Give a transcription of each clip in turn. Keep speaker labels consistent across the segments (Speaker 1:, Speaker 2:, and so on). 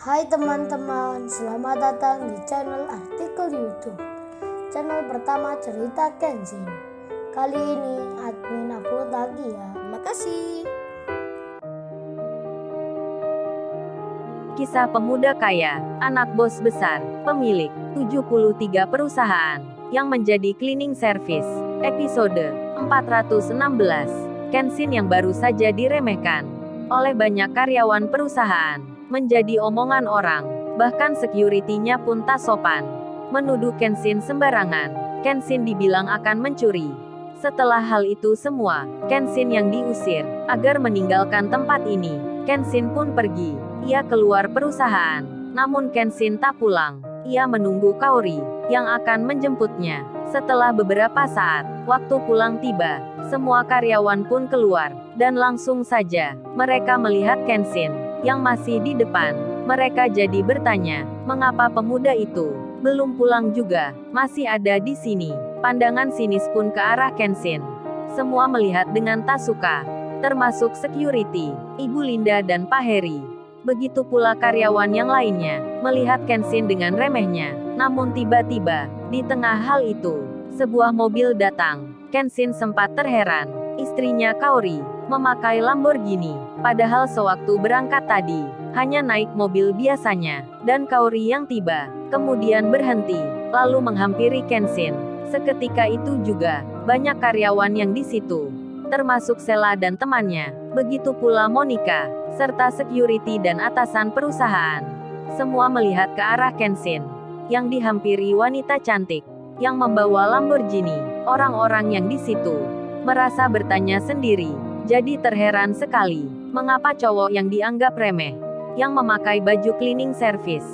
Speaker 1: Hai teman-teman, selamat datang di channel artikel YouTube. Channel pertama cerita Kenshin. Kali ini admin upload lagi ya. Terima kasih.
Speaker 2: Kisah pemuda kaya, anak bos besar, pemilik 73 perusahaan, yang menjadi cleaning service. Episode 416. Kenshin yang baru saja diremehkan oleh banyak karyawan perusahaan, menjadi omongan orang, bahkan security-nya pun tak sopan. Menuduh Kenshin sembarangan. Kenshin dibilang akan mencuri. Setelah hal itu semua, Kenshin yang diusir agar meninggalkan tempat ini. Kenshin pun pergi. Ia keluar perusahaan. Namun Kenshin tak pulang. Ia menunggu Kaori yang akan menjemputnya. Setelah beberapa saat, waktu pulang tiba. Semua karyawan pun keluar, dan langsung saja mereka melihat Kenshin yang masih di depan. Mereka jadi bertanya, mengapa pemuda itu belum pulang juga, masih ada di sini. Pandangan sinis pun ke arah Kenshin. Semua melihat dengan tak suka, termasuk security, Ibu Linda dan Pak Heri. Begitu pula karyawan yang lainnya, melihat Kenshin dengan remehnya. Namun tiba-tiba, di tengah hal itu, sebuah mobil datang. Kenshin sempat terheran. Istrinya Kaori memakai Lamborghini, padahal sewaktu berangkat tadi, hanya naik mobil biasanya. Dan Kaori yang tiba, kemudian berhenti, lalu menghampiri Kenshin. Seketika itu juga, banyak karyawan yang di situ, termasuk Sela dan temannya, begitu pula Monica, serta security dan atasan perusahaan. Semua melihat ke arah Kenshin, yang dihampiri wanita cantik, yang membawa Lamborghini. Orang-orang yang di situ merasa bertanya sendiri, jadi terheran sekali, mengapa cowok yang dianggap remeh, yang memakai baju cleaning service,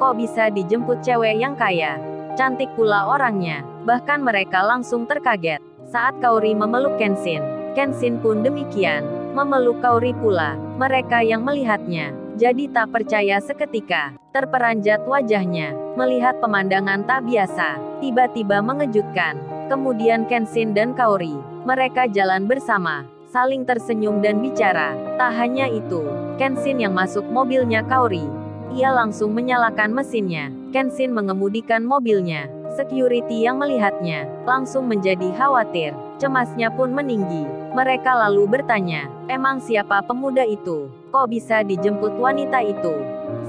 Speaker 2: kok bisa dijemput cewek yang kaya, cantik pula orangnya. Bahkan mereka langsung terkaget saat Kaori memeluk Kenshin. Kenshin pun demikian, memeluk Kaori pula. Mereka yang melihatnya jadi tak percaya seketika, terperanjat wajahnya, melihat pemandangan tak biasa, tiba-tiba mengejutkan. Kemudian Kenshin dan Kaori, mereka jalan bersama, saling tersenyum dan bicara. Tak hanya itu, Kenshin yang masuk mobilnya Kaori. Ia langsung menyalakan mesinnya. Kenshin mengemudikan mobilnya. Security yang melihatnya, langsung menjadi khawatir. Cemasnya pun meninggi. Mereka lalu bertanya, emang siapa pemuda itu? Kok bisa dijemput wanita itu?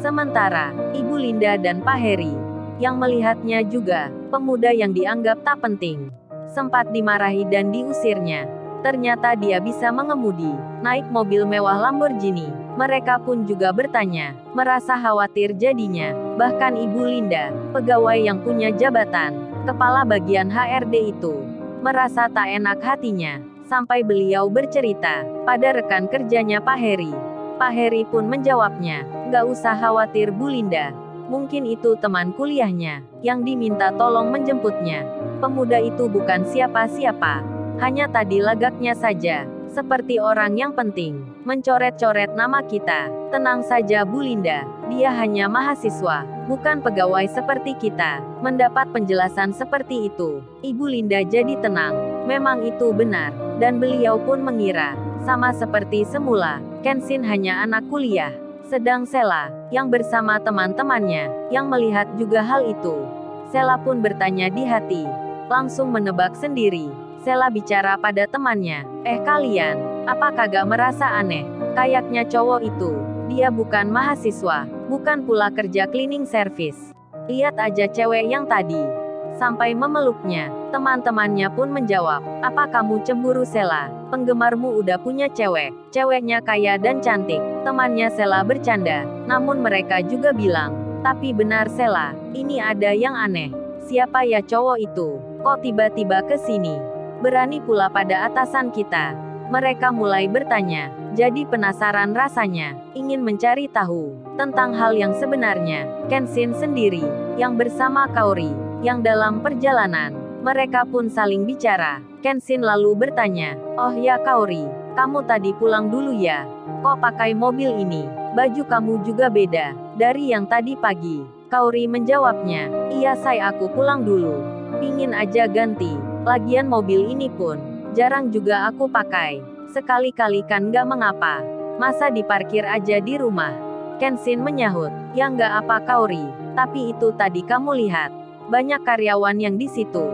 Speaker 2: Sementara, Ibu Linda dan Pak Heri, yang melihatnya juga, pemuda yang dianggap tak penting, sempat dimarahi dan diusirnya. Ternyata dia bisa mengemudi, naik mobil mewah Lamborghini. Mereka pun juga bertanya, merasa khawatir jadinya. Bahkan Ibu Linda, pegawai yang punya jabatan, kepala bagian HRD itu, merasa tak enak hatinya, sampai beliau bercerita pada rekan kerjanya Pak Heri. Pak Heri pun menjawabnya, nggak usah khawatir Bu Linda. Mungkin itu teman kuliahnya, yang diminta tolong menjemputnya. Pemuda itu bukan siapa-siapa. Hanya tadi lagaknya saja, seperti orang yang penting, mencoret-coret nama kita. Tenang saja Bu Linda, dia hanya mahasiswa, bukan pegawai seperti kita. Mendapat penjelasan seperti itu, Ibu Linda jadi tenang. Memang itu benar, dan beliau pun mengira, sama seperti semula, Kenshin hanya anak kuliah. Sedang Sela, yang bersama teman-temannya, yang melihat juga hal itu. Sela pun bertanya di hati, langsung menebak sendiri. Sela bicara pada temannya, kalian, apa kagak merasa aneh? Kayaknya cowok itu, dia bukan mahasiswa, bukan pula kerja cleaning service. Lihat aja cewek yang tadi. Sampai memeluknya, teman-temannya pun menjawab, apa kamu cemburu Sela? Penggemarmu udah punya cewek, ceweknya kaya dan cantik. Temannya Sela bercanda, namun mereka juga bilang, tapi benar Sela, ini ada yang aneh. Siapa ya cowok itu? Kok tiba-tiba ke sini? Berani pula pada atasan kita. Mereka mulai bertanya, jadi penasaran rasanya, ingin mencari tahu tentang hal yang sebenarnya. Kenshin sendiri, yang bersama Kaori, yang dalam perjalanan, mereka pun saling bicara. Kenshin lalu bertanya, oh ya Kaori, kamu tadi pulang dulu ya? Kok pakai mobil ini? Baju kamu juga beda dari yang tadi pagi. Kaori menjawabnya, iya saya aku pulang dulu. Pingin aja ganti. Lagian mobil ini pun jarang juga aku pakai. Sekali-kali kan gak mengapa. Masa diparkir aja di rumah. Kenshin menyahut. Ya nggak apa Kaori, tapi itu tadi kamu lihat. Banyak karyawan yang di situ.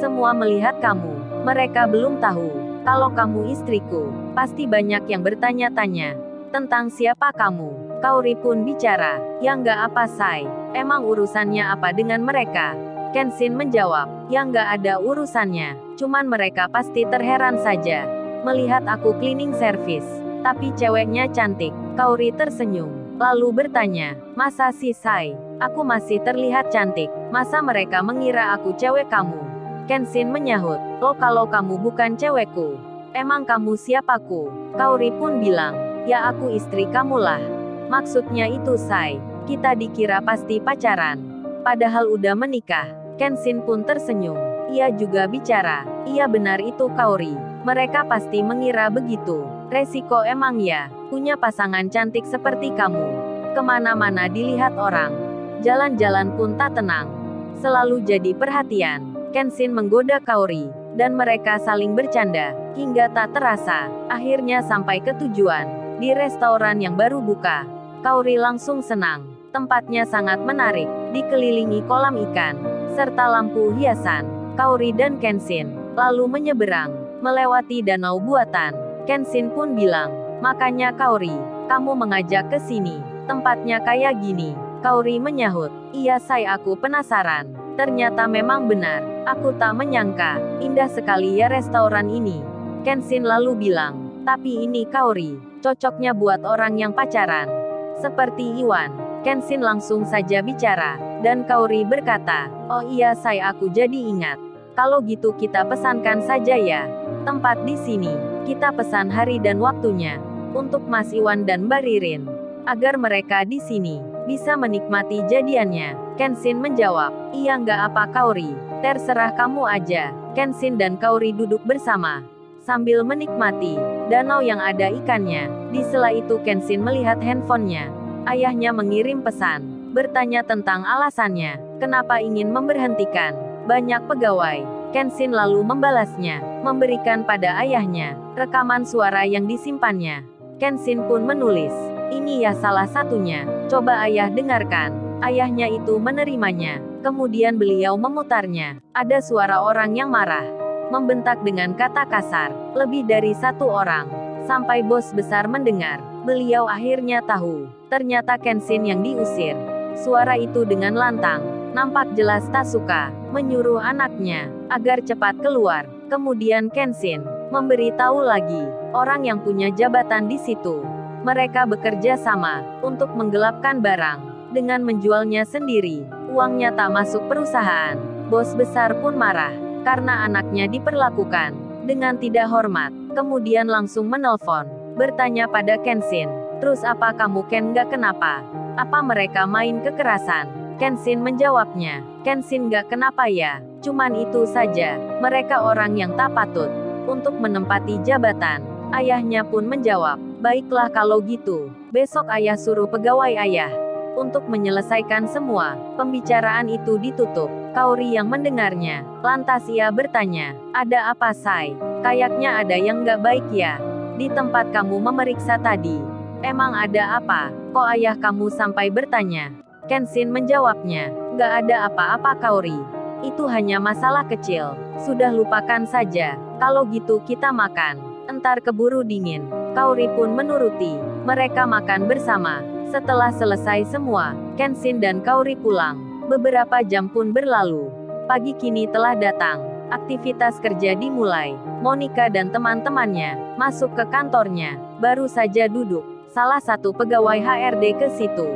Speaker 2: Semua melihat kamu. Mereka belum tahu kalau kamu istriku. Pasti banyak yang bertanya-tanya tentang siapa kamu. Kaori pun bicara. Ya nggak apa Sai. Emang urusannya apa dengan mereka? Kenshin menjawab. Ya nggak ada urusannya. Cuman mereka pasti terheran saja melihat aku cleaning service. Tapi ceweknya cantik. Kaori tersenyum. Lalu bertanya, masa sih Sai? Aku masih terlihat cantik. Masa mereka mengira aku cewek kamu? Kenshin menyahut. Oh kalau kamu bukan cewekku. Emang kamu siapaku? Kaori pun bilang, ya aku istri kamulah. Maksudnya itu Sai. Kita dikira pasti pacaran. Padahal udah menikah. Kenshin pun tersenyum. Ia juga bicara. Iya benar itu Kaori. Mereka pasti mengira begitu. Resiko emang ya. Punya pasangan cantik seperti kamu. Kemana-mana dilihat orang. Jalan-jalan pun tak tenang. Selalu jadi perhatian. Kenshin menggoda Kaori. Dan mereka saling bercanda. Hingga tak terasa. Akhirnya sampai ke tujuan. Di restoran yang baru buka. Kaori langsung senang. Tempatnya sangat menarik. Dikelilingi kolam ikan. Serta lampu hiasan. Kaori dan Kenshin lalu menyeberang. Melewati danau buatan. Kenshin pun bilang. Makanya Kaori, kamu mengajak ke sini. Tempatnya kayak gini. Kaori menyahut. Iya Sai aku penasaran. Ternyata memang benar. Aku tak menyangka. Indah sekali ya restoran ini. Kenshin lalu bilang. Tapi ini Kaori. Cocoknya buat orang yang pacaran. Seperti Iwan. Kenshin langsung saja bicara. Dan Kaori berkata. Oh iya Sai aku jadi ingat. Kalau gitu kita pesankan saja ya. Tempat di sini. Kita pesan hari dan waktunya. Untuk Mas Iwan dan Mbak Ririn. Agar mereka di sini bisa menikmati jadiannya. Kenshin menjawab. Iya nggak apa Kaori. Terserah kamu aja. Kenshin dan Kaori duduk bersama. Sambil menikmati danau yang ada ikannya. Di sela itu Kenshin melihat handphonenya. Ayahnya mengirim pesan. Bertanya tentang alasannya. Kenapa ingin memberhentikan banyak pegawai. Kenshin lalu membalasnya. Memberikan pada ayahnya rekaman suara yang disimpannya. Kenshin pun menulis. Ini ya salah satunya. Coba ayah dengarkan. Ayahnya itu menerimanya. Kemudian beliau memutarnya. Ada suara orang yang marah. Membentak dengan kata kasar. Lebih dari satu orang. Sampai bos besar mendengar. Beliau akhirnya tahu. Ternyata Kenshin yang diusir. Suara itu dengan lantang. Nampak jelas tak suka. Menyuruh anaknya agar cepat keluar. Kemudian Kenshin memberitahu lagi. Orang yang punya jabatan di situ. Mereka bekerja sama untuk menggelapkan barang dengan menjualnya sendiri. Uangnya tak masuk perusahaan. Bos besar pun marah karena anaknya diperlakukan dengan tidak hormat. Kemudian langsung menelpon, bertanya pada Kenshin. Terus apa kamu Ken nggak kenapa? Apa mereka main kekerasan? Kenshin menjawabnya. Kenshin nggak kenapa ya. Cuman itu saja. Mereka orang yang tak patut untuk menempati jabatan. Ayahnya pun menjawab. Baiklah kalau gitu. Besok ayah suruh pegawai ayah untuk menyelesaikan semua. Pembicaraan itu ditutup. Kaori yang mendengarnya. Lantas ia bertanya. Ada apa Sai? Kayaknya ada yang nggak baik ya. Di tempat kamu memeriksa tadi. Emang ada apa? Kok ayah kamu sampai bertanya? Kenshin menjawabnya. Nggak ada apa-apa Kaori. Itu hanya masalah kecil. Sudah lupakan saja. Kalau gitu kita makan. Entar keburu dingin. Kaori pun menuruti. Mereka makan bersama. Setelah selesai semua, Kenshin dan Kaori pulang. Beberapa jam pun berlalu. Pagi kini telah datang. Aktivitas kerja dimulai. Monica dan teman-temannya masuk ke kantornya. Baru saja duduk. Salah satu pegawai HRD ke situ.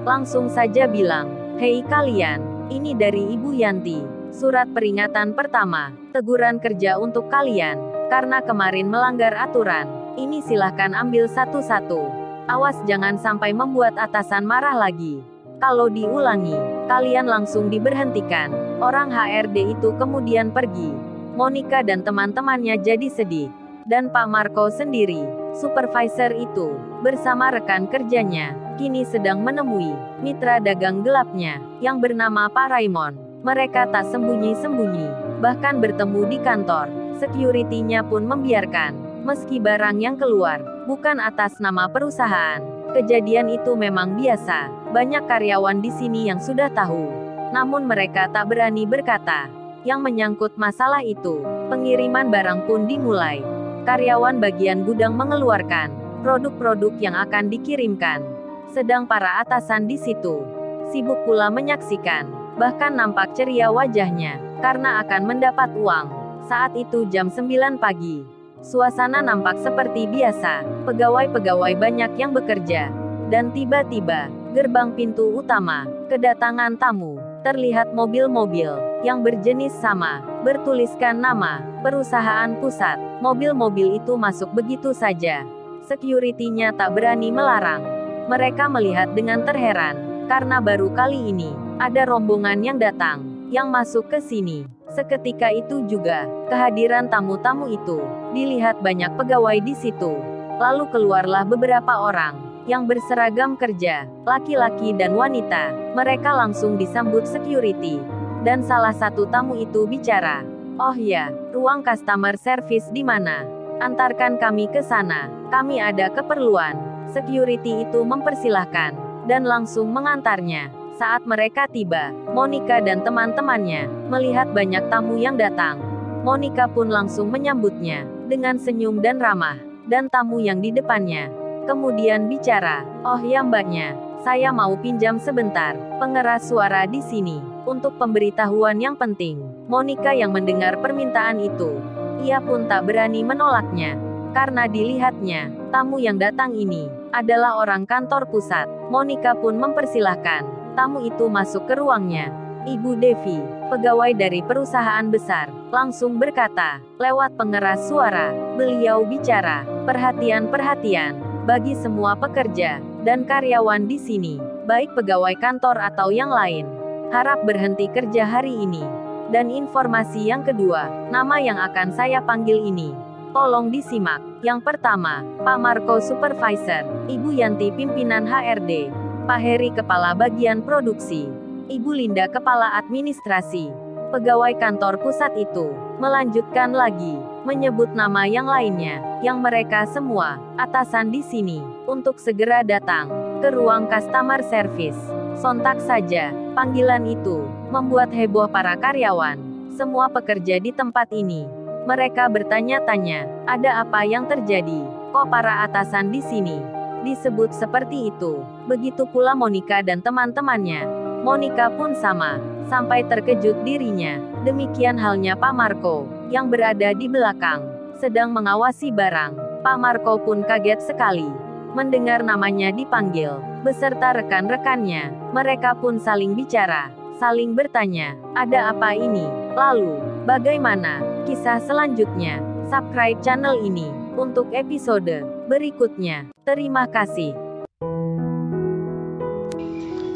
Speaker 2: Langsung saja bilang, "Hei kalian, ini dari Ibu Yanti. Surat peringatan pertama. Teguran kerja untuk kalian. Karena kemarin melanggar aturan. Ini silahkan ambil satu-satu. Awas jangan sampai membuat atasan marah lagi. Kalau diulangi, kalian langsung diberhentikan." Orang HRD itu kemudian pergi. Monica dan teman-temannya jadi sedih. Dan Pak Marco sendiri, supervisor itu, bersama rekan kerjanya, kini sedang menemui mitra dagang gelapnya, yang bernama Pak Raymond. Mereka tak sembunyi-sembunyi, bahkan bertemu di kantor. Security-nya pun membiarkan, meski barang yang keluar bukan atas nama perusahaan, Kejadian itu memang biasa. Banyak karyawan di sini yang sudah tahu. Namun mereka tak berani berkata. Yang menyangkut masalah itu, pengiriman barang pun dimulai. Karyawan bagian gudang mengeluarkan produk-produk yang akan dikirimkan. Sedang para atasan di situ sibuk pula menyaksikan. Bahkan nampak ceria wajahnya karena akan mendapat uang. Saat itu jam 9 pagi. Suasana nampak seperti biasa. Pegawai-pegawai banyak yang bekerja. Dan tiba-tiba, gerbang pintu utama kedatangan tamu. Terlihat mobil-mobil yang berjenis sama, bertuliskan nama perusahaan pusat. Mobil-mobil itu masuk begitu saja. Security-nya tak berani melarang. Mereka melihat dengan terheran, karena baru kali ini ada rombongan yang datang, yang masuk ke sini. Seketika itu juga, kehadiran tamu-tamu itu dilihat banyak pegawai di situ. Lalu keluarlah beberapa orang yang berseragam kerja, laki-laki dan wanita. Mereka langsung disambut security. Dan salah satu tamu itu bicara, "Oh ya, ruang customer service di mana? Antarkan kami ke sana. Kami ada keperluan." Security itu mempersilahkan dan langsung mengantarnya. Saat mereka tiba, Monica dan teman-temannya melihat banyak tamu yang datang. Monica pun langsung menyambutnya dengan senyum dan ramah. Dan tamu yang di depannya kemudian bicara, "Oh ya mbaknya, saya mau pinjam sebentar pengeras suara di sini untuk pemberitahuan yang penting." Monica yang mendengar permintaan itu, ia pun tak berani menolaknya. Karena dilihatnya, tamu yang datang ini adalah orang kantor pusat. Monica pun mempersilahkan tamu itu masuk ke ruangnya. Ibu Devi, pegawai dari perusahaan besar, langsung berkata, lewat pengeras suara, beliau bicara, "Perhatian-perhatian bagi semua pekerja dan karyawan di sini, baik pegawai kantor atau yang lain. Harap berhenti kerja hari ini. Dan informasi yang kedua, nama yang akan saya panggil ini, tolong disimak. Yang pertama, Pak Marco Supervisor, Ibu Yanti Pimpinan HRD, Pak Heri Kepala Bagian Produksi, Ibu Linda Kepala Administrasi." Pegawai kantor pusat itu melanjutkan lagi, menyebut nama yang lainnya, yang mereka semua atasan di sini, untuk segera datang ke ruang customer service. Sontak saja, panggilan itu membuat heboh para karyawan, semua pekerja di tempat ini. Mereka bertanya-tanya, ada apa yang terjadi? Kok para atasan di sini disebut seperti itu? Begitu pula Monica dan teman-temannya. Monica pun sama, sampai terkejut dirinya. Demikian halnya Pak Marco, yang berada di belakang, sedang mengawasi barang. Pak Marco pun kaget sekali mendengar namanya dipanggil, beserta rekan-rekannya. Mereka pun saling bicara, saling bertanya, ada apa ini? Lalu, bagaimana kisah selanjutnya? Subscribe channel ini untuk episode berikutnya. Terima kasih.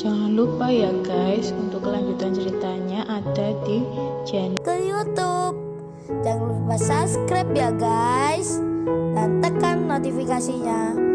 Speaker 3: Jangan lupa ya guys, untuk kelanjutan ceritanya ada di channel
Speaker 1: Ke YouTube. Jangan lupa subscribe ya guys. Dan tekan notifikasinya